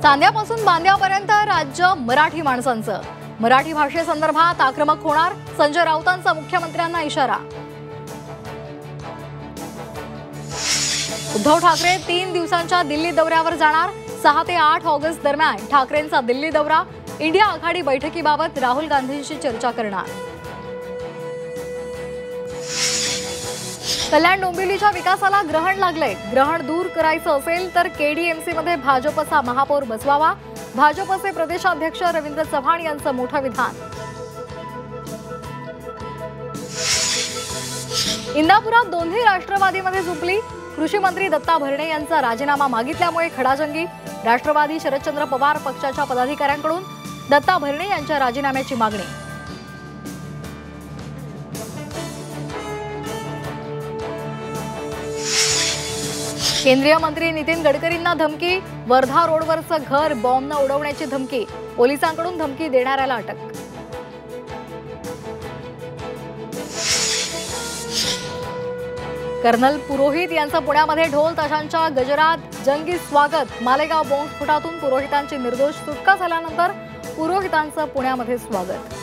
चांद्यापासून बांद्यापर्यंत राज्य मराठी माणसांचं। मराठी भाषेसंदर्भात आक्रमक होणार, संजय राऊतांचा मुख्यमंत्र्यांना इशारा। उद्धव ठाकरे 3 दिवसांच्या दिल्ली दौऱ्यावर जाणार। 6 ते 8 ऑगस्ट दरम्यान ठाकरेंचा दिल्ली दौरा। इंडिया आघाडी बैठकीबाबत राहुल गांधींशी चर्चा करणार। कल्याण डोंबिवलीच्या विकासाला ग्रहण लागले। ग्रहण दूर करायचं असेल तर केडीएमसी मध्ये भाजपचा महापौर बसवावा। भाजपचे प्रदेशाध्यक्ष रवींद्र चव्हाण यांचं मोठं विधान। इंदापुरात दोन्ही राष्ट्रवादीमध्ये झुंपली। कृषी मंत्री दत्ता भरणे यांचा राजीनामा मागितल्यामुळे खडाजंगी। राष्ट्रवादी शरदचंद्र पवार पक्षाच्या पदाधिकाऱ्यांकडून दत्ता भरणे यांच्या राजीनाम्याची मागणी। केंद्रीय मंत्री नितीन गडकरींना धमकी। वर्धा रोडवरचं घर बॉम्बनं उडवण्याची धमकी। पोलिसांकडून धमकी देणाऱ्याला अटक। कर्नल पुरोहित यांचं पुण्यामध्ये ढोल ताशांच्या गजरात जंगी स्वागत। मालेगाव बॉम्बस्फोटातून पुरोहितांची निर्दोष सुटका झाल्यानंतर पुरोहितांचं पुण्यामध्ये स्वागत।